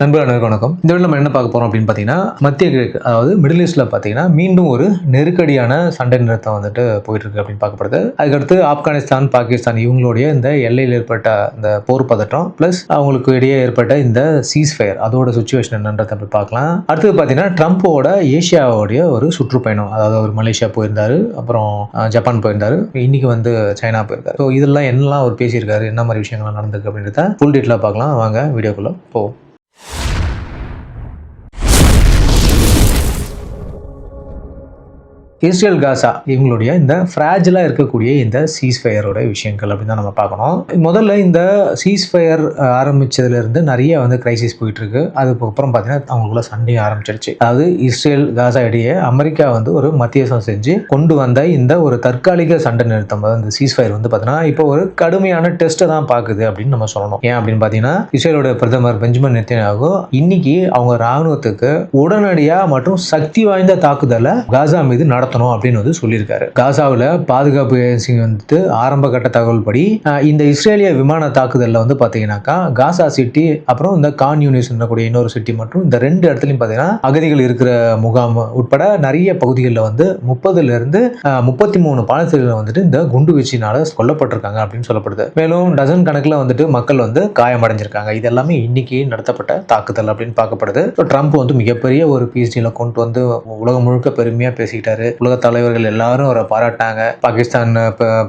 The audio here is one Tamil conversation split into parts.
நண்பர்களுக்கு வணக்கம். இந்த வீடியோல நம்ம என்ன பார்க்க போறோம் அப்படின்னு பார்த்தீங்கன்னா, மத்திய கிழக்கு அதாவது மிடில் ஈஸ்ட்ல பார்த்தீங்கன்னா, மீண்டும் ஒரு நெருக்கடியான சண்டை நிறுத்தம் வந்துட்டு போயிட்டு இருக்கு அப்படின்னு பார்க்கப்படுது. அதுக்கடுத்து ஆப்கானிஸ்தான், பாகிஸ்தான் இவங்களுடைய இந்த எல்லையில் ஏற்பட்ட இந்த போர் பதற்றம் பிளஸ் அவங்களுக்கு இடையே ஏற்பட்ட இந்த சீஸ் ஃபயர் அதோட சிச்சுவேஷன் என்னன்றதை அப்படி பார்க்கலாம். அடுத்தது பார்த்தீங்கன்னா, ட்ரம்ப்போட ஏசியாவுடைய ஒரு சுற்றுப்பயணம், அதாவது அவர் மலேசியா போயிருந்தாரு, அப்புறம் ஜப்பான் போயிருந்தாரு, இன்னைக்கு வந்து சைனா போயிருக்காரு. ஸோ இதெல்லாம் என்னெல்லாம் அவர் பேசியிருக்காரு, என்ன மாதிரி விஷயங்கள்லாம் நடந்திருக்கு அப்படின்றத ஃபுல் டீட்டெயிலாக பார்க்கலாம். வாங்க வீடியோக்குள்ள போவோம். இஸ்ரேல் காசா இவங்களுடைய இந்த ஃப்ராஜிலா இருக்கக்கூடிய இந்த சீஸ் ஃபயரோட விஷயங்கள் அப்படின்னு தான் நம்ம பார்க்கணும். முதல்ல இந்த சீஸ் ஃபயர் ஆரம்பிச்சதுல இருந்து நிறைய வந்து கிரைசிஸ் போயிட்டு இருக்கு. அதுக்கப்புறம் பார்த்தீங்கன்னா அவங்களுக்குள்ள சண்டையும் ஆரம்பிச்சிருச்சு. அதாவது இஸ்ரேல் காசா இடையே அமெரிக்கா வந்து ஒரு மத்தியஸ்தம் செஞ்சு கொண்டு வந்த இந்த ஒரு தற்காலிக சண்டை நிறுத்தம், இந்த சீஸ் ஃபயர் வந்து பார்த்தீங்கன்னா இப்போ ஒரு கடுமையான டெஸ்ட்டை தான் பார்க்குது அப்படின்னு நம்ம சொல்லணும். ஏன் அப்படின்னு பார்த்தீங்கன்னா, இஸ்ரேலோட பிரதமர் பெஞ்சமின் நெத்தன்யாகு இன்னைக்கு அவங்க ராணுவத்துக்கு உடனடியா மற்றும் சக்தி வாய்ந்த தாக்குதலை காசா மீது நடத்தணும் அப்படின்னு வந்து சொல்லியிருக்காரு. காசாவில் பாதுகாப்பு ஏஜென்சி வந்துட்டு ஆரம்ப கட்ட தகவல் படி இந்த இஸ்ரேலிய விமான தாக்குதலில் வந்து பார்த்தீங்கன்னாக்கா காசா சிட்டி அப்புறம் இந்த கான் யூனிஸ் கூடிய இன்னொரு சிட்டி மற்றும் இந்த ரெண்டு இடத்துலையும் பார்த்தீங்கன்னா அகதிகள் இருக்கிற முகாம் உட்பட நிறைய பகுதிகளில் வந்து 30ல இருந்து 33 பாலஸ்தீனர்கள் வந்துட்டு இந்த குண்டு வீச்சினால கொல்லப்பட்டிருக்காங்க அப்படின்னு சொல்லப்படுது. மேலும் டசன் கணக்கில் வந்துட்டு மக்கள் வந்து காயமடைஞ்சிருக்காங்க. இது எல்லாமே இன்னைக்கு நடத்தப்பட்ட தாக்குதல் அப்படின்னு பார்க்கப்படுது. ட்ரம்ப் வந்து மிகப்பெரிய ஒரு பிஎஸ்டியில் கொண்டு வந்து உலகம் முழுக்க பெருமையா பேசிக்கிட்டாரு. உலக தலைவர்கள் எல்லாரும் அவரை பாராட்டினாங்க. பாகிஸ்தான்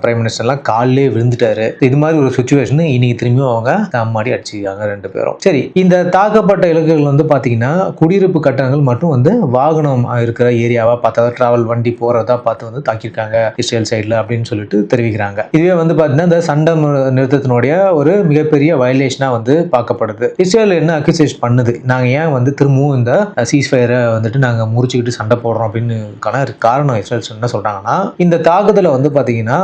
பிரைம் மினிஸ்டர் எல்லாம் காலிலே விழுந்துட்டாரு. இது மாதிரி ஒரு சிச்சுவேஷன் இன்னைக்கு திரும்பியும் அவங்க அம்மாடி அடிச்சுக்காங்க ரெண்டு பேரும். சரி, இந்த தாக்கப்பட்ட இலக்குகள் வந்து பாத்தீங்கன்னா குடியிருப்பு கட்டணங்கள் மற்றும் வந்து வாகனம் இருக்கிற ஏரியாவா பார்த்தா டிராவல் வண்டி போறதா பார்த்து வந்து தாக்கியிருக்காங்க இஸ்ரேல் சைட்ல அப்படின்னு சொல்லிட்டு தெரிவிக்கிறாங்க. இதுவே வந்து பாத்தீங்கன்னா இந்த சண்டை நிறுத்தத்தினுடைய ஒரு மிகப்பெரிய வயலேஷனா வந்து பார்க்கப்படுது. இஸ்ரேல் என்ன அக்யூசேஷன் பண்ணுது, நாங்க ஏன் வந்து திரும்பவும் இந்த சீஸ் ஃபயரை வந்துட்டு நாங்க முறிச்சுக்கிட்டு சண்டை போடுறோம் அப்படின்னு காரணம் இஸ்ரேல் என்ன சொல்றாங்கன்னா, இந்த தாக்குதலை வந்து பாத்தீங்கன்னா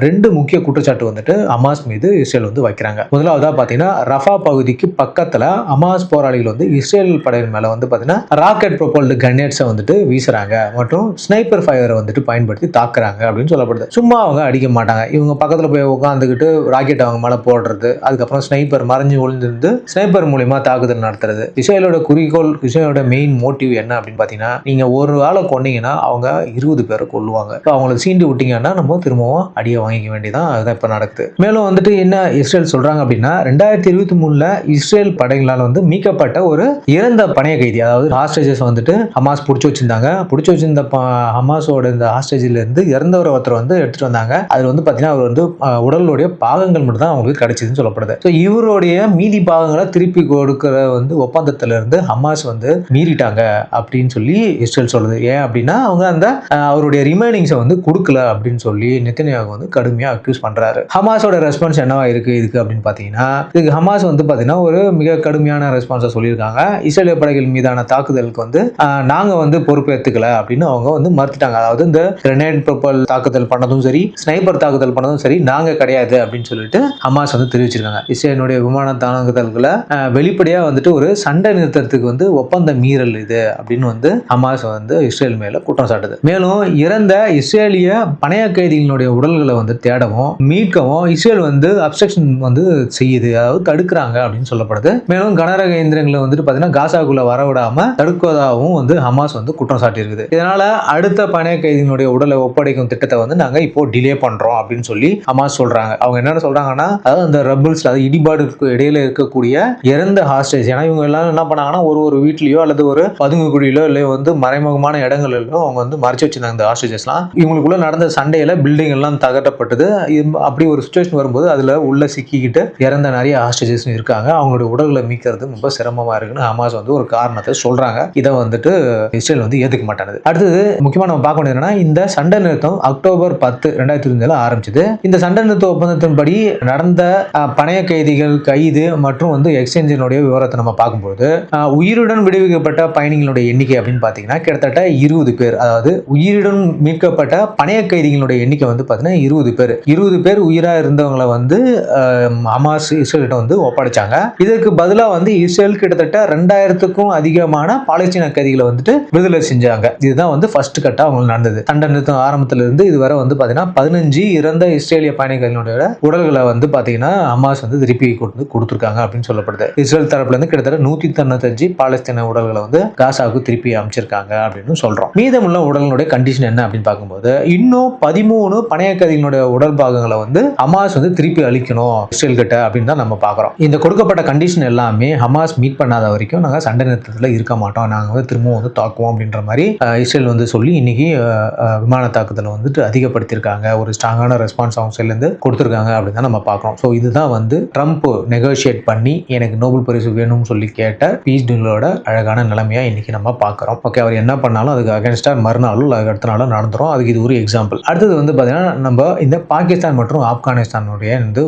ரெண்டு முக்கிய குற்றச்சாட்டு வந்துட்டு ஹமாஸ் மீது இஸ்ரேல் வந்து வைக்கிறாங்க. முதலாவதா பாத்தீங்கன்னா ரஃபா பகுதிக்கு பக்கத்துல ஹமாஸ் போராளிகள் வந்து இஸ்ரேல் படையின் மேல வந்து பாத்தீங்கன்னா ராக்கெட் ப்ரொபல்டு கன்னேட்ஸை வந்துட்டு வீசுறாங்க மற்றும் ஸ்னைப்பர் ஃபயரை வந்துட்டு பயன்படுத்தி தாக்குறாங்க அப்படின்னு சொல்லப்படுது. சும்மா அவங்க அடிக்க மாட்டாங்க. இவங்க பக்கத்துல போய் உட்காந்துக்கிட்டு ராக்கெட் அவங்க மேல போடுறது, அதுக்கப்புறம் ஸ்னைப்பர் மறைஞ்சு ஒளிஞ்சிருந்து ஸ்னைப்பர் மூலியமா தாக்குதல் நடத்துறது. இஸ்ரேலோட குறிக்கோள், இஸ்ரேலோட மெயின் மோட்டிவ் என்ன அப்படின்னு பாத்தீங்கன்னா, நீங்க ஒரு ஆளை கொன்னீங்கன்னா அவங்க 20 பேரை கொல்லுவாங்க. அவங்களை சீண்டு விட்டீங்கன்னா நம்ம திரும்பவும் அடியை வாங்கிக்க வேண்டியதான். அதுதான் இப்ப நடக்குது. மேலும் வந்துட்டு என்ன இஸ்ரேல் சொல்றாங்க அப்படின்னா, 2023ல இஸ்ரேல் படைகளால் வந்து மீட்கப்பட்ட ஒரு இறந்த பணைய கைதி, அதாவது ஹாஸ்டேஜஸ் வந்துட்டு ஹமாஸ் பிடிச்சி வச்சிருந்தாங்க. பிடிச்சி வச்சிருந்த ஹமாஸோட இந்த ஹாஸ்டேஜில இருந்து இறந்தவரை ஒருத்தர் வந்து எடுத்துட்டு வந்தாங்க. அதுல வந்து பாத்தீங்கன்னா அவர் வந்து உடலுடைய பாகங்கள் மட்டும் தான் அவங்களுக்கு கிடைச்சதுன்னு சொல்லப்படுது. ஸோ இவருடைய மீதி பாகங்களை திருப்பி கொடுக்கிற வந்து ஒப்பந்தத்துல இருந்து ஹமாஸ் வந்து மீறிட்டாங்க அப்படின்னு சொல்லி இஸ்ரேல் சொல்லுது. ஏன் அப்படின்னா அவங்க அந்த அவருடைய ரிமைனிங்ஸை வந்து கொடுக்கல அப்படின்னு சொல்லி நெத்தன்யாகு வந்து கடுமையா அக்யூஸ் பண்றாரு. ஹமாஸோட ரெஸ்பான்ஸ் என்னவா இருக்கு இதுக்கு அப்படின்னு பாத்தீங்கன்னா, இதுக்கு ஹமாஸ் வந்து பாத்தீங்கன்னா ஒரு மிக கடுமையான ரெஸ்பான்ஸை சொல்லியிருக்காங்க. இஸ்ரேலிய படைகள் மீதான தாக்குதலுக்கு வந்து நாங்க வந்து பொறுப்பேற்றுக்கல அப்படின்னு அவங்க வந்து மறுத்துட்டாங்க. அதாவது இந்த கிரெனேட் ப்ரொபல் தாக்குதல் பண்ணதும் சரி, ஸ்னைப்பர் தாக்குதல் பண்ணதும் சரி நாங்க கிடையாது அப்படின்னு சொல்லிட்டு ஹமாஸ் வந்து தெரிவிச்சிருக்காங்க. இஸ்ரேலுடைய விமான தாக்குதல்களை வெளிப்படையா வந்துட்டு ஒரு சண்டை நிறுத்தத்துக்கு வந்து ஒப்பந்த மீறல் இது அப்படின்னு வந்து ஹமாஸ் வந்து இஸ்ரேல் மேல குற்றம் சாட்டுது. மேலும் இறந்த இஸ்ரேலிய பணைய கைதிகளுடைய உடல்களை வந்து தேடவும் மீட்கவும் இஸ்ரேல் வந்து அப்ஸ்ட்ரக்ஷன் வந்து செய்யுது, அதாவது தடுக்கிறாங்க அப்படின்னு சொல்லப்படுது. மேலும் கனரக இயந்திரங்களை வந்துட்டு பாத்தீங்கன்னா காசாக்குள்ள வரவிடாம தடுக்குவதாகவும் வந்து ஹமாஸ் வந்து குற்றம் சாட்டி இருக்குது. இதனால அடுத்த பணைய கைதிகளுடைய உடலை ஒப்படைக்கும் திட்டத்தை வந்து நாங்க இப்போ டிலே பண்றோம் அப்படின்னு சொல்லி ஹமாஸ் சொல்றாங்க. அவங்க என்ன சொல்றாங்கன்னா, அதாவது அந்த ரபிள்ஸ், அதாவது இடிபாடுக்கு இடையில இருக்கக்கூடிய இறந்த ஹாஸ்டேஜ், ஏன்னா இவங்க எல்லாம் என்ன பண்ணாங்கன்னா ஒரு வீட்லயோ அல்லது ஒரு பதுங்கு குழியிலோ இல்லை வந்து மறைமுகமான இடங்களிலோ அவங்க வந்து மறைச்சு வச்சிருந்தாங்க இந்த ஹாஸ்டேஜஸ்லாம். இவங்களுக்குள்ள நடந்த சண்டையில பில்டிங் எல்லாம் தகட்டப்பட்டது. அப்படி ஒரு சிச்சுவேஷன் வரும்போது அதுல உள்ள சிக்கிக்கிட்டு இறந்த நிறைய ஹாஸ்டேஜஸ் இருக்காங்க. அவங்களுடைய உடல்களை மீட்கிறது ரொம்ப சிரமமா இருக்குன்னு ஹமாஸ் வந்து ஒரு காரணத்தை சொல்றாங்க. இதை வந்துட்டு இஸ்ரேல் வந்து ஏத்துக்க மாட்டானது. அடுத்தது முக்கியமா நம்ம பார்க்க வேண்டியது என்னன்னா, இந்த சண்டை நிறுத்தம் அக்டோபர் 10, 2025 ஆரம்பிச்சது. இந்த சண்டை நிறுத்த ஒப்பந்தத்தின்படி நடந்த பணைய கைதிகள் கைது மற்றும் வந்து எக்ஸ்சேஞ்சினுடைய விவரத்தை நம்ம பார்க்கும்போது உயிருடன் விடுவிக்கப்பட்ட பயணிகளுடைய எண்ணிக்கை அப்படின்னு பாத்தீங்கன்னா கிட்டத்தட்ட 20 பேர், அதாவது உயிருடன் மீட்கப்பட்ட பணைய கைதிகளுடைய எண்ணிக்கை வந்து பார்த்தீங்கன்னா 20 பேர் உயிரா இருந்தவங்களை வந்து ஹமாஸ் இஸ்ரேல்கிட்ட வந்து ஒப்படைச்சாங்க. இதற்கு பதிலாக வந்து இஸ்ரேல் கிட்டத்தட்ட 2000க்கும் அதிகமான பாலஸ்தீன கைதிகளை வந்துட்டு விடுதலை செஞ்சாங்க. இதுதான் வந்து ஃபர்ஸ்ட் கட்டா அவங்களுக்கு நடந்தது. சண்டை நிறுத்தம் ஆரம்பத்துல இருந்து இதுவரை வந்து பாத்தீங்கன்னா 15 இறந்த இஸ்ரேலிய பயணிகளுடைய உடல்களை வந்து பாத்தீங்கன்னா ஹமாஸ் வந்து திருப்பி கொடுத்துருக்காங்க அப்படின்னு சொல்லப்படுது. இஸ்ரேல் தரப்புல இருந்து கிட்டத்தட்ட 195 பாலஸ்தீன உடல்களை வந்து காசாவுக்கு திருப்பி அமைச்சிருக்காங்க அப்படின்னு சொல்றோம். மீதமுள்ள உடல்களுடைய கண்டிஷன் என்ன அப்படின்னு பார்க்கும்போது இன்னும் 13 பணைய கைதிகளுடைய உடல் பாகங்களை வந்து ஹமாஸ் வந்து திருப்பி அளிக்கணும் இஸ்ரேல் கிட்ட அப்படின்னு தான் நம்ம பார்க்குறோம். இந்த கொடுக்கப்பட்ட கண்டிஷன் எல்லாமே ஹமாஸ் மீட் பண்ணாத வரைக்கும் நாங்கள் சண்டை நிறுத்தத்தில் இருக்க மாட்டோம், நாங்கள் வந்து திரும்பவும் வந்து தாக்குவோம் அப்படின்ற மாதிரி இஸ்ரேல் வந்து சொல்லி இன்னைக்கு விமான தாக்குதலை வந்துட்டு அதிகப்படுத்தியிருக்காங்க. ஒரு ஸ்ட்ராங்கான ரெஸ்பான்ஸ் அவங்க சைட்லேருந்து கொடுத்துருக்காங்க அப்படின்னு தான் நம்ம பார்க்குறோம். ஸோ இதுதான் வந்து ட்ரம்ப் நெகோஷியேட் பண்ணி எனக்கு நோபல் பரிசு வேணும்னு சொல்லி கேட்ட பீஸ் டீலோட அழகான நிலைமையா இன்னைக்கு நம்ம பார்க்குறோம். ஓகே, அவர் என்ன பண்ணாலும் அதுக்கு அகேன்ஸ்டா மறுநாளும் அதுக்கு அடுத்த நாளும் நடந்துரும். அதுக்கு இது ஒரு எக்ஸாம்பிள். அடுத்தது வந்து பார்த்தீங்கன்னா நம்ம இந்த பாகிஸ்தான் மற்றும் ஆப்கானிஸ்தானுடைய வந்து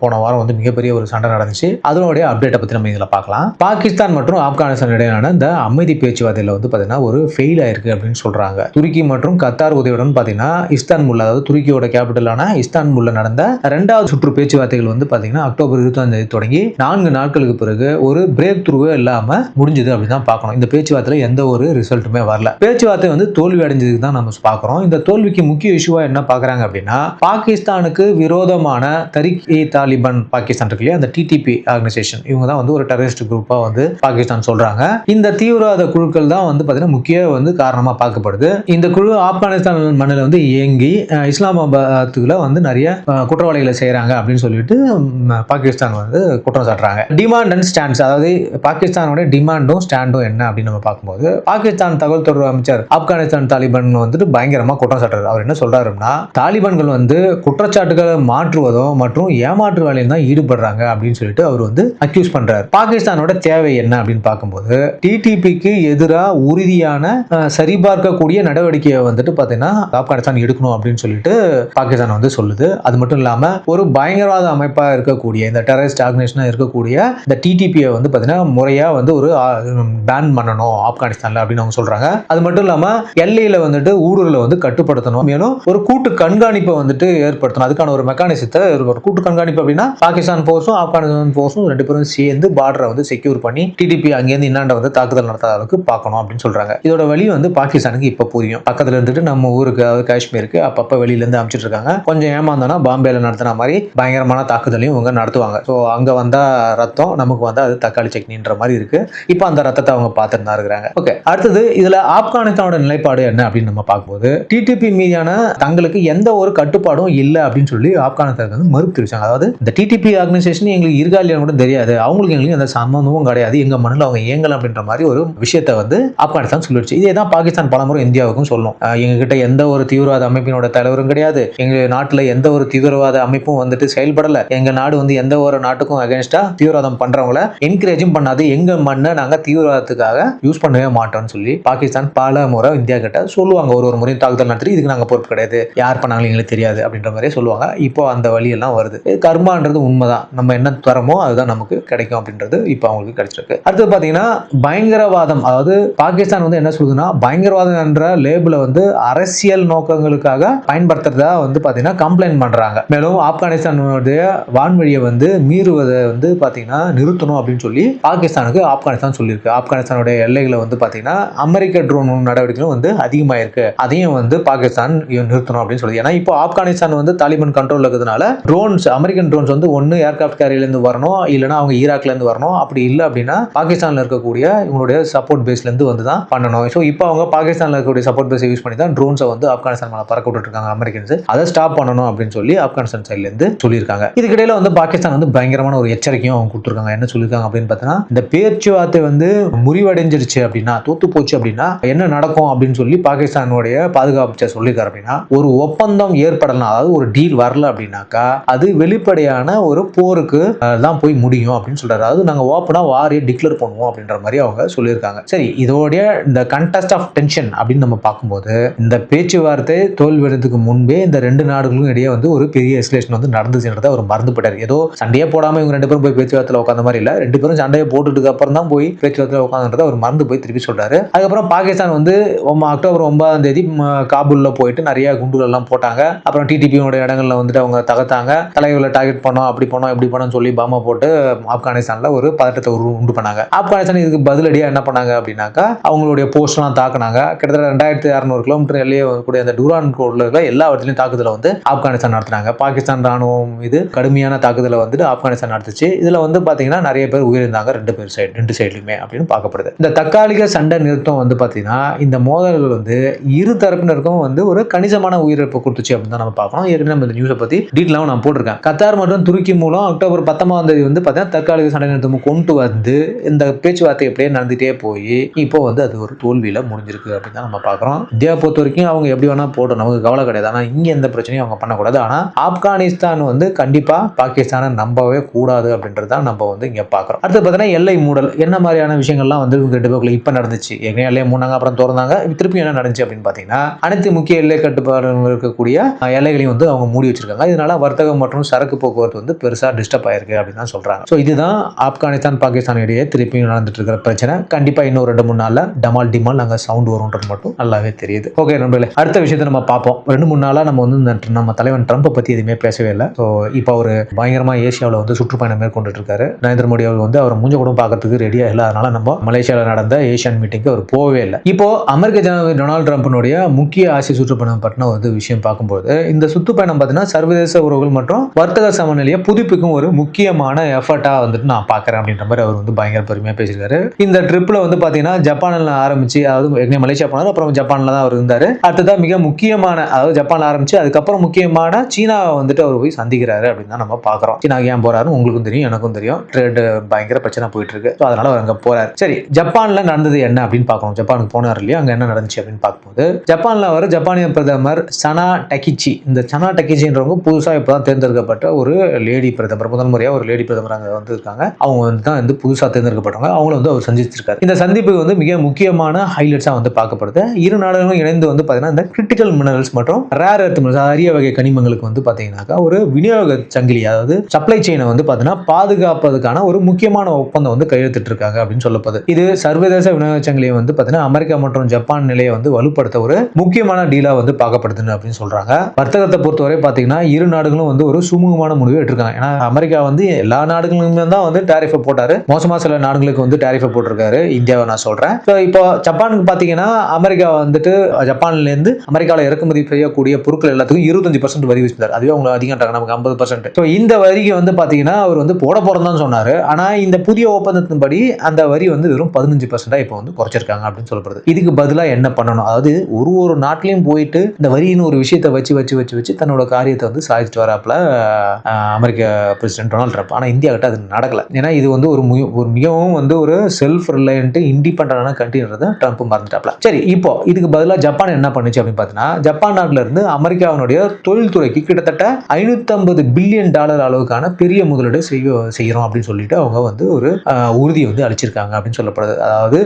போன வாரம் வந்து மிகப்பெரிய ஒரு சண்டை நடந்துச்சு. அதனுடைய அப்டேட்டை பற்றி நம்ம இதில் பார்க்கலாம். பாகிஸ்தான் மற்றும் ஆப்கானிஸ்தான் இடையிலான இந்த அமைதி பேச்சுவார்த்தையில் வந்து பார்த்தீங்கன்னா ஒரு ஃபெயில் ஆயிருக்கு அப்படின்னு சொல்றாங்க. துருக்கி மற்றும் கத்தார் உதவியுடன் பார்த்தீங்கன்னா இஸ்தான்புல், அதாவது துருக்கியோட கேபிட்டலான இஸ்தான்புல்ல நடந்த 2வது சுற்று பேச்சுவார்த்தைகள் வந்து பார்த்தீங்கன்னா அக்டோபர் 25 தொடங்கி 4 நாட்களுக்கு பிறகு ஒரு பிரேக் த்ரூவே இல்லாம முடிஞ்சது அப்படின்னு தான் பார்க்கணும். இந்த பேச்சுவார்த்தையில் எந்த ஒரு ரிசல்ட்டுமே வரல. பேச்சுவார்த்தை வந்து தோல்வி அடைஞ்சதுக்கு தான் நம்ம பார்க்குறோம். இந்த தோல்விக்கு முக்கிய இஷ்யூவா என்ன பார்க்குறாங்க அப்படின்னா பாகிஸ்தானுக்கு விரோதமான தரிக்-இ-தாலிபான் பாகிஸ்தான் இருக்கு இல்லையா, அந்த டிடிபி ஆர்கனைசேஷன், இவங்க தான் வந்து ஒரு டெரரிஸ்ட் குரூப்பா வந்து பாகிஸ்தான் சொல்றாங்க. இந்த தீவிரவாத குழுக்கள் தான் வந்து பார்த்தீங்கன்னா முக்கிய வந்து காரணமா பார்க்கப்படுது. இந்த குழு ஆப்கானிஸ்தான் மண்ணில் வந்து இயங்கி இஸ்லாமாபாத்துல வந்து நிறைய குற்றவாளிகளை செய்யறாங்க அப்படின்னு சொல்லிட்டு பாகிஸ்தான் வந்து குற்றம் சாட்டுறாங்க. டிமாண்ட் அண்ட் ஸ்டாண்ட்ஸ், அதாவது பாகிஸ்தானோட டிமாண்டும் ஸ்டாண்டும் என்ன அப்படின்னு நம்ம பார்க்கும்போது பாகிஸ்தான் தகவல் தொடர்பு அமைச்சர் ஆப்கானிஸ்தான் தாலிபான் வந்துட்டு பயங்கரமா குற்றம் சாட்டுறாரு. அவர் என்ன சொல்றாருன்னா தாலிபான்கள் வந்து குற்றச்சாட்டுகளை மாற்றுவதும் மற்றும் ஏமாற்று வேலையில் தான் ஈடுபடுறாங்க அப்படின்னு சொல்லிட்டு அவர் வந்து அக்யூஸ் பண்றாரு. பாகிஸ்தானோட தேவை என்ன அப்படின்னு பார்க்கும்போது டிடிபிக்கு எதிராக உறுதியான சரிபார்க்கக்கூடிய நடவடிக்கையை வந்துட்டு பார்த்தீங்கன்னா ஆப்கானிஸ்தான் எடுக்கணும் அப்படின்னு சொல்லிட்டு பாகிஸ்தான் வந்து சொல்லுது. அது மட்டும் இல்லாம ஒரு பயங்கரவாத அமைப்பா இருக்கக்கூடிய இந்த டெரரிஸ்ட் ஆர்கனைசேஷனா இருக்கக்கூடிய இந்த டிடிபியை வந்து பார்த்தீங்கன்னா முறையா வந்து ஒரு பேன் பண்ணணும் ஆப்கானிஸ்தான்ல அப்படின்னு அவங்க சொல்றாங்க. அது மட்டும் இல்லாம எல்லையில வந்துட்டு ஊடுருவலை வந்து கட்டுப்படுத்தணும், மேலும் ஒரு கூட்டு கண்காணிப்பை வந்துட்டு ஏற்படுத்தணும். அதுக்கான ஒரு மெக்கானிசத்தை, ஒரு கூட்டு கண்காணிப்பு அப்படின்னா பாகிஸ்தான் போர்ஸும் ஆப்கானிஸ்தான் போர்ஸும் 2 பேரும் சேர்ந்து பார்டரை வந்து செக்யூர் பண்ணி டிடிபி அங்கேருந்து இன்னாண்ட வந்து தாக்குதல் நடத்தாத அளவுக்கு பார்க்கணும் அப்படின்னு சொல்றாங்க. இதோட வழி வந்து பாகிஸ்தானுக்கு இப்ப புரியும். பக்கத்துல இருந்துட்டு நம்ம ஊருக்கு, அதாவது காஷ்மீருக்கு அப்பப்ப வெளியில இருந்து அமைச்சிட்டு இருக்காங்க. கொஞ்சம் ஏமாந்தோம்னா பாம்பேல நடத்தின மாதிரி பயங்கரமான தாக்குதலையும் இவங்க நடத்துவாங்க. ஸோ அங்க வந்தா ரத்தம், நமக்கு வந்தா அது தக்காளி சட்னின்ற மாதிரி இருக்கு. இப்போ அந்த ரத்தத்தை அவங்க பார்த்துட்டு தான் இருக்கிறாங்க. ஓகே, அடுத்தது இதுல ஆப்கானிஸ்தானோட நிலைப்பாடு என்ன அப்படின்னு நம்ம பார்க்கும்போது டிடிபி மீதான தங்களுக்கு எந்த ஒரு கட்டுப்பாடும் இல்லை அப்படின்னு சொல்லி ஆப்கானிஸ்தான் வந்து மறுப்பு தெரிவிச்சாங்க. அதாவது இந்த டிடிபி ஆர்கனைசேஷன் எங்களுக்கு இருக்கா இல்லையா கூட தெரியாது, அவங்களுக்கு எங்களுக்கு எந்த சம்பந்தமும் கிடையாது, எங்க மண்ணில் அவங்க இயங்கலாம் அப்படின்ற மாதிரி ஒரு விஷயத்தை வந்து ஆப்கானிஸ்தான் சொல்லிடுச்சு. இதே தான் பாகிஸ்தான் பலமுறை இந்தியாவுக்கும் சொல்லும். எங்க கிட்ட எந்த ஒரு தீவிரவாத அமைப்பினோட தலைவரும் கிடையாது, எங்க நாட்டுல எந்த ஒரு தீவிரவாத அமைப்பும் வந்துட்டு செயல்படல, எங்க நாடு வந்து எந்த ஒரு நாட்டுக்கும் அகேன்ஸ்டா தீவிரவாதம் பண்றவங்கள என்கரேஜும் பண்ணாது, எங்க மண்ணை நாங்க தீவிரவாதத்துக்காக யூஸ் பண்ணவே மாட்டோம்னு சொல்லி பாகிஸ்தான் பல முறை இந்தியா கிட்ட சொல்லுவாங்க. ஒரு முறை தாக்குதல் நடத்தி இதுக்கு நாங்க பொறுப்பு கிடையாது, யார் பண்ணாலும் எங்களுக்கு தெரியாது அப்படின்ற மாதிரியே சொல்லுவாங்க. இப்போ அந்த வழியெல்லாம் வருது. கர்மான்றது உண்மைதான், நம்ம என்ன தரமோ அதுதான் நமக்கு கிடைக்கும் அப்படின்றது இப்போ அவங்களுக்கு கிடைச்சிருக்கு. அடுத்து பாத்தீங்கன்னா பயங்கரவாதம், அதாவது பாகிஸ்தான் வந்து என்ன சொல்லுதுன்னா பயங்கரவாதம் என்ற லேபிளை வந்து அரசியல் நோக்கங்களுக்காக பயன்படுத்துறதா வந்து பாத்தீங்கன்னா கம்ப்ளைண்ட் பண்றாங்க. மேலும் ஆப்கானிஸ்தானுடைய வான்வழியை வந்து மீறுவதை வந்து பாத்தீங்கன்னா நிறுத்தணும் அப்படின்னு சொல்லி பாகிஸ்தானுக்கு ஆப்கானிஸ்தான் சொல்லியிருக்கு. ஆப்கானிஸ்தானுடைய எல்லைகளை வந்து பாத்தீங்கன்னா அமெரிக்க ட்ரோன் நடவடிக்கைகளும் வந்து அதிகமாயிருக்கு, அதையும் வந்து பாகிஸ்தான் நிறுத்தணும் அப்படின்னு சொல்லி. ஏன்னா இப்போ ஆப்கானிஸ்தான் வந்து தாலிபான் கண்ட்ரோல் இருக்கிறதுனால ட்ரோன்ஸ், அமெரிக்கன் ட்ரோன்ஸ் வந்து ஒன்னு ஏர்கிராஃப்ட் கேரியர்ல இருந்து வரணும், இல்லைன்னா அவங்க ஈராக்ல இருந்து வரணும். அப்படி இல்லை அப்படின்னா பாகிஸ்தான்ல இருக்கக்கூடிய இவங்களுடைய சப்போர்ட் பேஸ்ல இருந்து வந்து தான் பண்ணணும். ஸோ இப்போ அவங்க பாகிஸ்தான்ல இருக்கக்கூடிய சப்போர்ட் பேஸ் யூஸ் பண்ணி தான் ட்ரோன்ஸை வந்து ஆப்கானிஸ்தான் மேல பறக்க விட்டுட்டு இருக்காங்க அமெரிக்கன்ஸ். அதை ஸ்டாப் பண்ணணும் அப்படின்னு சொல்லி ஆப்கானிஸ்தான் சைட்ல இருந்து சொல்லியிருக்காங்க. இதுக்கிடையில வந்து பாகிஸ்தான் வந்து பயங்கரமான ஒரு எச்சரிக்கையும் அவங்க கொடுத்துருக்காங்க. என்ன சொல்லியிருக்காங்க அப்படின்னு பார்த்தீங்கன்னா இந்த பேச்சுவார்த்தை வந்து முறிவடைஞ்சிருச்சு அப்படின்னா, தோத்து போச்சு அப்படின்னா என்ன நடக்கும் அப்படின்னு சொல்லி பாகிஸ்தானுடைய பாதுகாப்பு அமைச்சர் சொல்லியிருக்காரு. அப்படின்னா ஒரு ஒப்பந்தம் ஏற்படலாம், அதாவது ஒரு டீல் வரல அப்படின்னாக்கா அது வெளிப்படையான ஒரு போருக்கு தான் போய் முடியும் அப்படின்னு சொல்றாரு. அதாவது நாங்க ஓப்பனா வாரியை டிக்ளேர் பண்ணுவோம் அப்படின்ற மாதிரி அவங்க சொல்லியிருக்காங்க. சரி, இதோடைய இந்த கண்டெஸ்ட் ஆஃப் டென்ஷன் அப்படின்னு நம்ம பார்க்கும்போது இந்த பேச்சுவார்த்தை தோல்வியடைறதுக்கு முன்பே இந்த 2 நாடுகளுக்கும் இடையே வந்து ஒரு பெரிய எஸ்கலேஷன் வந்து நடந்துச்சுன்றத அவர் மறந்து போயிட்டார். ஏதோ சண்டையே போடாம இவங்க 2 பேரும் போய் பேச்சுவார்த்தையில் உட்காந்த மாதிரி இல்ல, 2 பேரும் சண்டையை போட்டுட்டு அப்புறம் தான் போய் பேச்சுவார்த்தையில் உட்காந்துன்றத அவர் மறந்து போய் திருப்பி சொல்றாரு. அதுக்கப்புறம் பாகிஸ்தான் வந்து அக்டோபர் 9ஆம் தேதி காபூல்ல போயிட்டு நிறைய குண்டுகள் எல்லாம் போட்டாங்க. அப்புறம் டிடிபியோட இடங்கள்ல வந்துட்டு அவங்க தகர்த்தாங்க. தலைவர்களை டார்கெட் பண்ணோம், அப்படி பண்ணோம், இப்படி பண்ணோம் சொல்லி பாம்பை போட்டு ஆப்கானிஸ்தான்ல ஒரு பதட்டத்தை உண்டு பண்ணாங்க. ஆப்கானிஸ்தான் இதுக்கு பதிலடியா என்ன பண்ணாங்க அப்படின்னாக்கா அவங்களுடைய போஸ்ட் எல்லாம் தாக்குனாங்க. கிட்டத்தட்ட 2600 கிலோமீட்டர் எல்லையே கூட அந்த டூரான் கோட்ல எல்லா இடத்துலயும் தாக்குதலை வந்து ஆப்கானிஸ்தான் நடத்தினாங்க. பாகிஸ்தான் ராணுவம் இது கடுமையான தாக்குதலை வந்துட்டு ஆப்கானிஸ்தான் நடத்துச்சு. இதுல வந்து பாத்தீங்கன்னா நிறைய பேர் உயிரிழந்தாங்க, ரெண்டு சைடுலயுமே அப்படின்னு பார்க்கப்படுது. இந்த தற்காலிக சண்டை நிறுத்தம் வந்து பாத்தீங்கன்னா இந்த மோதல்கள் வந்து இரு தரப்பினருக்கும் வந்து ஒரு கணிசமான உயிரிழப்பு கொடுத்துச்சு அப்படின்னு தான் நம்ம பார்க்கணும். ஏற்கனவே நம்ம இந்த நியூஸை பத்தி டீட்டெயிலாக நான் போட்டிருக்கேன். கத்தார் மற்றும் துருக்கி மூலம் அக்டோபர் 19ஆம் தேதி வந்து பார்த்தீங்கன்னா தற்காலிக சண்டை நிறுத்தம் கொண்டு வந்து இந்த பேச்சுவார்த்தை எப்படியே நடந்துட்டே போய் இப்போ வந்து அது ஒரு தோல்வியில முடிஞ்சிருக்கு அப்படின்னு தான் நம்ம பார்க்குறோம். இந்தியா பொறுத்த வரைக்கும் அவங்க எப்படி வேணா போட்டோம், நமக்கு கவலை கிடையாது. ஆனால் இங்கே எந்த பிரச்சனையும் அவங்க பண்ணக்கூடாது. ஆனால் ஆப்கானிஸ்தான் வந்து கண்டிப்பா பாகிஸ்தானை நம்பவே கூடாது அப்படின்றது தான் நம்ம வந்து இங்கே பார்க்குறோம். அடுத்து பார்த்தீங்கன்னா எல்லை மூடல் என்ன மாதிரியான விஷயங்கள்லாம் வந்து ரெண்டு பேருக்குள்ள இப்போ நடந்துச்சு. ஏற்கனவே எல்லையை மூணாங்க, அப்புறம் திறந்தாங்க. திருப்பி என்ன நடந்துச்சு அப்படின்னு பார்த்தீங்கன்னா அனைத்து முக்கிய எல்லை கட்டுப்பாடுகள் இருக்கக்கூடிய எல்லைகளையும் வந்து அவங்க மூடி வச்சிருக்காங்க. இதனால வர்த்தகம் மற்றும் சரக்கு போக்குவரத்து வந்து பெருசா டிஸ்டர்ப் ஆயிருக்கு அப்படின்னு தான் சொல்றாங்க. ஸோ இதுதான் ஆப்கானிஸ்தான் பாகிஸ்தான் இடையே திருப்பி நடந்துட்டு இருக்கிற பிரச்சனை. கண்டிப்பா இன்னும் 2-3 நாள்ல டமால் டிமால் அங்க சவுண்ட் வரும்ன்றது மட்டும் நல்லாவே தெரியுது. ஓகே நண்பர்களே, அடுத்த விஷயத்தை நம்ம பார்ப்போம். 2-3 நாளா நம்ம வந்து நம்ம தலைவன் ட்ரம்ப்பை பத்தி எதுவுமே பேசவே இல்லை. ஸோ இப்போ அவர் பயங்கரமா ஏசியாவில் வந்து சுற்றுப்பயணம் மேற்கொண்டுட்டு இருக்காரு. நரேந்திர மோடி அவர் வந்து அவர் மூஞ்ச கூட பார்க்கறதுக்கு ரெடியா இல்லை. அதனால நம்ம மலேசியாவில் நடந்த ஏசியன் மீட்டிங்க்கு அவர் போகவே இல்லை. இப்போ அமெரிக்க ஜனாதிபதி டொனால்டு ட்ரம்ப்னுடைய முக்கிய ஆசிய சுற்றுப்பயணம் பற்றின ஒரு விஷயம் பார்க்கும்போது இந்த சுற்றுப்பயணம் பார்த்தீங்கன்னா சர்வதேச உறவுகள் மற்றும் வர்த்தக சமநிலையை புதுப்பிக்கும் ஒரு முக்கியமான எஃபர்ட்டா வந்துட்டு நான் பார்க்குறேன் அப்படின்ற மாதிரி அவர் வந்து பயங்கர பெருமையாக பேசியிருக்காரு. இந்த ட்ரிப்ல வந்து பார்த்தீங்கன்னா ஜப்பானில் ஆரம்பிச்சு, அதாவது மலேசியா போனார், அப்புறம் ஜப்பானில் தான் அவர் இருந்தார். அடுத்ததான் மிக முக்கியமான, அதாவது ஜப்பானில் ஆரம்பிச்சு அதுக்கப்புறம் முக்கியமான சீனாவை வந்துட்டு அவர் போய் சந்திக்கிறாரு அப்படின்னு தான் நம்ம பார்க்குறோம். சீனாவுக்கு ஏன் போறாரு உங்களுக்கும் தெரியும், எனக்கும் தெரியும். ட்ரேட் பயங்கர பிரச்சனை போயிட்டு இருக்கு. ஸோ அதனால அவர் அங்கே போறாரு. சரி, ஜப்பான்ல நடந்தது என்ன அப்படின்னு பார்க்கணும். ஜப்பானுக்கு போனார் இல்லையா, அங்கே என்ன நடந்துச்சு அப்படின்னு பார்க்கும்போது ஜப்பான்ல அவர் ஜப்பானிய பிரதமர் சனா டகிச்சி, இந்த சனா டகிச்சின்றவங்க புதுசாக இப்போ தான் தேர்ந்தெடுக்கப்பட்ட ஒரு லேடி பிரதமர், முதல் முறையாக ஒரு லேடி பிரதமர் அங்கே வந்து இருக்காங்க. அவங்க வந்து தான் வந்து புதுசாக தேர்ந்தெடுக்கப்பட்டவங்க. அவங்கள வந்து அவர் சந்திச்சிருக்காரு. இந்த சந்திப்பு வந்து மிக முக்கியமான ஹைலைட்ஸாக வந்து பார்க்கப்படுது. இரு நாடுகளும் இணைந்து வந்து பார்த்தீங்கன்னா இந்த கிரிட்டிக்கல் மினரல்ஸ் மற்றும் ரேர் எர்த் மினரல்ஸ், அரிய வகை கனிமங்களுக்கு வந்து பார்த்தீங்கன்னாக்கா ஒரு விநியோக சங்கிலி, அதாவது சப்ளை செயினை வந்து பார்த்தீங்கன்னா பாதுகாப்பதற்கான ஒரு முக்கியமான ஒப்பந்தம் வந்து கையெழுத்திட்டு இருக்காங்க அப்படின்னு சொல்லப்படுது. இது சர்வதேச விநியோக சங்கிலியை வந்து பார்த்தீங்கன்னா அமெரிக்கா மற்றும் ஜப்பான் நிலையை வந்து வலுப்படுத்த ஒரு முக்கியமான டீலா வந்து பார்க்கப்படுதுன்னு அப்படின்னு சொல்றாங்க. வர்த்தகத்தை பொறுத்தவரை பார்த்தீங்கன்னா இரு நாடுகளும் வந்து ஒரு சுமூகமான முடிவு எடுத்திருக்காங்க. ஏன்னா அமெரிக்கா வந்து எல்லா நாடுகளுமே தான் வந்து டேரிஃபை போட்டாரு. மோசமா சில நாடுகளுக்கு வந்து டேரிஃபை போட்டிருக்காரு. இந்தியாவை நான் சொல்றேன். இப்போ ஜப்பானுக்கு பார்த்தீங்கன்னா அமெரிக்கா வந்துட்டு ஜப்பான்ல இருந்து அமெரிக்காவில் இறக்குமதி செய்யக்கூடிய பொருட்கள் எல்லாத்துக்கும் 25% வரி விதிச்சார். அதுவே அவங்க அதிகம், நமக்கு 50%. ஸோ இந்த வரிக்கு வந்து பார்த்தீங்கன்னா அவர் வந்து போட போறதுதான் சொன்னாரு. ஆனா இந்த புதிய ஒப்பந்தத்தின்படி அந்த வரி வந்து வெறும் 15% இப்போ வந்து குறைச்சிருக்காங்க அப்படின்னு சொல்லப்படுது. இதுக்கு பதிலாக என்ன பண்ணணும், அதாவது ஒரு நாட்டிலையும் போயிட்டு இந்த வரின்னு ஒரு விஷயத்தை வச்சு தன்னோட காரியத்தை வந்து சாதிச்சுட்டு வராப்புல அமெரிக்க பிரசிடென்ட் டொனால்ட் ட்ரம்ப். ஆனால் இந்தியா கிட்ட அது நடக்கல. ஏன்னா இது வந்து ஒரு மிகவும் வந்து ஒரு செல்ஃப் ரிலையன்ட் இண்டிபெண்டன்டான கண்ட்ரின்றதை ட்ரம்ப் மறந்துட்டாப்ல. சரி, இப்போ இதுக்கு பதிலாக ஜப்பான் என்ன பண்ணுச்சு அப்படின்னு பார்த்தீங்கன்னா ஜப்பான் நாட்டில இருந்து அமெரிக்காவினுடைய தொழில்துறைக்கு கிட்டத்தட்ட $550 பில்லியன் அளவுக்கான பெரிய முதலீடு செய்யறோம் அப்படின்னு சொல்லிட்டு அவங்க வந்து ஒரு உறுதியை வந்து அளிச்சிருக்காங்க அப்படின்னு சொல்லப்படுது. அதாவது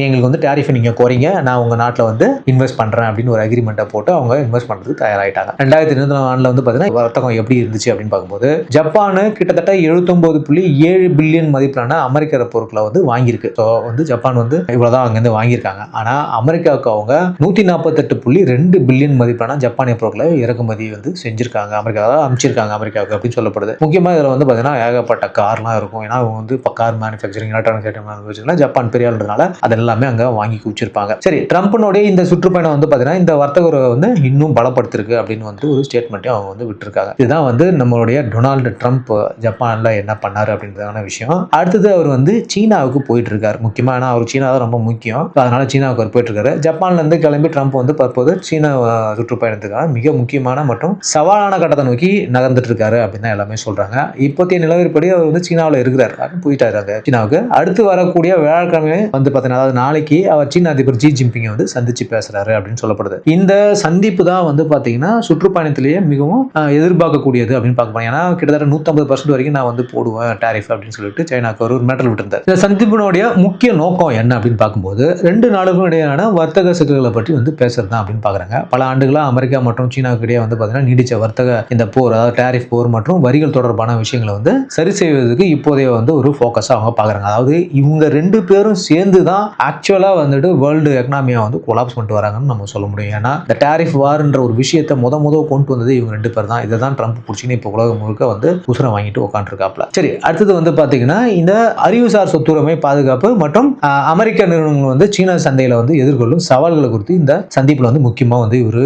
எங்களுக்கு வந்து டேரிஃபை நீங்க குறைங்க, நான் உங்க நாட்டில் வந்து இன்வெஸ்ட் பண்றேன் அப்படின்னு ஒரு அக்ரிமெண்ட்டை போட்டு அவங்க இன்வெஸ்ட் பண்றதுக்கு தயாராயிட்டாங்க. 2024 வந்து பார்த்தீங்கன்னா வர்த்தகம் எப்படி இருந்துச்சு அப்படின்னு பார்க்கும்போது ஜப்பான் கிட்டத்தட்ட 79.7 பில்லியன் மதிப்பிலான அமெரிக்க பொருட்களை வந்து வாங்கியிருக்கு. ஸோ வந்து ஜப்பான் வந்து இவ்வளவுதான் அங்கிருந்து வாங்கியிருக்காங்க. ஆனா அமெரிக்காவுக்கு அவங்க 148.2 பில்லியன் மதிப்பிலான ஜப்பானிய பொருட்களை இறக்குமதி வந்து செஞ்சிருக்காங்க, அமெரிக்காவை அமைச்சிருக்காங்க அமெரிக்காவுக்கு அப்படின்னு சொல்லப்படுது. முக்கியமாக இதில் வந்து பார்த்தீங்கன்னா ஏகப்பட்ட கார்லாம் இருக்கும். ஏன்னா அவங்க வந்து car manufacturing, electronic item Japan பெரியாள்ன்றதுனால அது எல்லாமே அங்கே வாங்கி குவிச்சிருப்பாங்க. சரி, ட்ரம்ப்னுடைய இந்த சுற்றுப்பயணம் வந்து பார்த்தீங்கன்னா இந்த வர்த்தக உறவை வந்து இன்னும் பலப்படுத்திருக்கு அப்படின்னு வந்து ஒரு ஸ்டேட்மெண்ட்டையும் அவங்க வந்து விட்டுருக்காங்க. இதுதான் வந்து நம்மளுடைய டொனால்டு ட்ரம்ப் ஜப்பான்ல என்ன பண்ணாரு அப்படின்றதான விஷயம். அடுத்தது அவர் வந்து சீனாவுக்கு போயிட்டு இருக்காரு. முக்கியமா ஏன்னா அவர் சீனா தான் ரொம்ப முக்கியம். அதனால சீனாவுக்கு அவர் போயிட்டு இருக்காரு. ஜப்பான்ல இருந்து கிளம்பி ட்ரம்ப் வந்து தற்போது சீனா சுற்றுப்பயணத்துக்கான மிக முக்கியமான மற்றும் சவாலான கட்டத்தை நோக்கி நகர்ந்துட்டு இருக்காரு அப்படின்னு தான் எல்லாமே சொல்றாங்க. இப்போதைய நிலவரப்படி அவர் வந்து சீனாவில் இருக்கிறார், போயிட்டாரு அங்க சீனாவுக்கு. அடுத்து வரக்கூடிய வியாழக்கிழமை வந்து பார்த்தீங்கன்னா, அதாவது நாளைக்கு அவர் சீன அதிபர் ஜி ஜின்பிங்கை வந்து சந்திச்சு பேசுறாரு அப்படின்னு சொல்லப்படுது. இந்த சந்திப்பு தான் வந்து பாத்தீங்கன்னா சுற்றுப்பயணத்திலேயே மிகவும் எதிர்பார்க்கக்கூடியது அப்படின்னு பார்க்க. ஏன்னா கிட்டத்தட்ட 150% வரைக்கும் நான் வந்து போடுவேன் டேரிஃப் அப்படின்னு சொல்லிட்டு சைனாக்கு ஒரு மெட்டல் விட்டுருந்தார். இந்த சந்திப்பினுடைய முக்கிய நோக்கம் என்ன அப்படின்னு பார்க்கும்போது ரெண்டு நாடுகளும் இடையான வர்த்தக சிக்கல்களை பற்றி வந்து பேசுறது தான் அப்படின்னு பாக்குறாங்க. பல ஆண்டுகளா அமெரிக்கா மற்றும் சீனாவுக்கு இடையே வந்து பாத்தீங்கன்னா நீடிச்ச வர்த்தக இந்த போர், அதாவது டேரிஃப் போர் மற்றும் வரிகள் தொடர்பான விஷயங்களை வந்து சரி செய்வதற்கு இப்போதைய வந்து ஒரு ஃபோக்கஸா அவங்க பாக்குறாங்க. அதாவது இவங்க ரெண்டு பேரும் சேர்ந்து தான் ஆக்சுவலா வந்துட்டு வேர்ல்டு எக்கனாமியை வந்து வந்து கொலாப்ஸ் பண்ணிட்டு வராங்கன்னு நம்ம சொல்ல முடியும். ஏன்னா இந்த டாரிஃப் வார்ன்ற ஒரு விஷயத்தை முத கொண்டு வந்தது இவங்க 2 பேர் தான். இதை தான் ட்ரம்ப் பிடிச்சின்னு இப்போ உலகம் முழுக்க வந்து உசுரை வாங்கிட்டு உட்காந்துருக்காப்ல. சரி, அடுத்தது வந்து பார்த்தீங்கன்னா இந்த அறிவுசார் சொத்துரிமை பாதுகாப்பு மற்றும் அமெரிக்க நிறுவனங்கள் வந்து சீன சந்தையில் வந்து எதிர்கொள்ளும் சவால்களை குறித்து இந்த சந்திப்பில் வந்து முக்கியமாக வந்து இவர்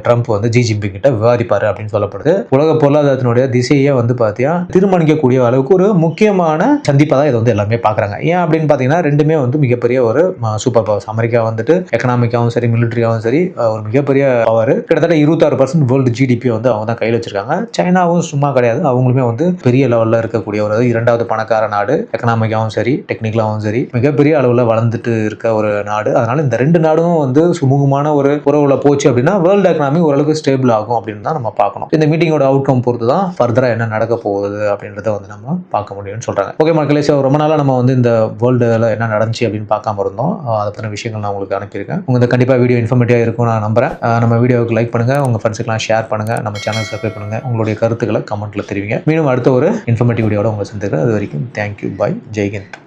ட்ரம்ப் வந்து ஜி ஜின்பிங் கிட்ட விவாதிப்பாரு அப்படின்னு சொல்லப்படுது. உலக பொருளாதாரத்தினுடைய திசையை வந்து பார்த்தீங்கன்னா தீர்மானிக்கக்கூடிய அளவுக்கு ஒரு முக்கியமான சந்திப்பாக தான் இதை வந்து எல்லாமே பார்க்குறாங்க. ஏன் அப்படின்னு பார்த்தீங்கன்னா ரெண்டுமே வந்து மிகப்பெரிய ஒரு சூப்பர் பவர்ஸ். அமெரிக்கா வந்துட்டு எக்கனாமிக்காவும் சரி மிலிட்டரியாவும் சரி ஒரு மிகப்பெரிய பவர். கிட்டத்தட்ட 26% வேர்ல்டு ஜிடிபி வந்து அவங்க தான் கையில் வச்சிருக்காங்க. சைனாவும் சும்மா கிடையாது. அவங்களுமே வந்து பெரிய லெவலில் இருக்கக்கூடிய ஒரு 2வது பணக்கார நாடு. எக்கனாமிக்காவும் சரி டெக்னிக்கலாவும் சரி மிகப்பெரிய அளவில் வளர்ந்துட்டு இருக்க ஒரு நாடு. அதனால இந்த 2 நாடும் வந்து சுமூகமான ஒரு உறவுல போச்சு அப்படின்னா வேர்ல்டு எக்கனாமி ஓரளவுக்கு ஸ்டேபிள் ஆகும் அப்படின்னு தான் நம்ம பார்க்கணும். இந்த மீட்டிங்கோட அவுட்கம் பொறுத்து தான் ஃபர்தரா என்ன நடக்க போகுது அப்படின்றத வந்து நம்ம பார்க்க முடியும்னு சொல்றாங்க. ஓகே மக்களே, ரொம்ப நாளா நம்ம வந்து இந்த வேர்ல்டுல என்ன நடந்துச்சு அப்படின்னு பார்க்காம இருந்தோம். அதை பற்றின விஷயங்கள் நான் உங்களுக்கு அனுப்பியிருக்கேன். உங்களுக்கு கண்டிப்பாக வீடியோ இன்ஃபர்மேட்டிவாக இருக்கும் நான் நம்புறேன். நம்ம வீடியோவுக்கு லைக் பண்ணுங்க, உங்க ஃப்ரெண்ட்ஸுக்கெல்லாம் ஷேர் பண்ணுங்க, நம்ம சேனல் சப்ஸ்கிரைப் பண்ணுங்க, உங்களுடைய கருத்துக்களை கமெண்ட்ல தெரிவிங்க. மீண்டும் அடுத்த ஒரு இன்ஃபர்மேட்டிவ் வீடியோட உங்களை சந்திக்கிறேன். அது வரைக்கும் தேங்க்யூ, பாய், ஜெய்ஹிந்த்.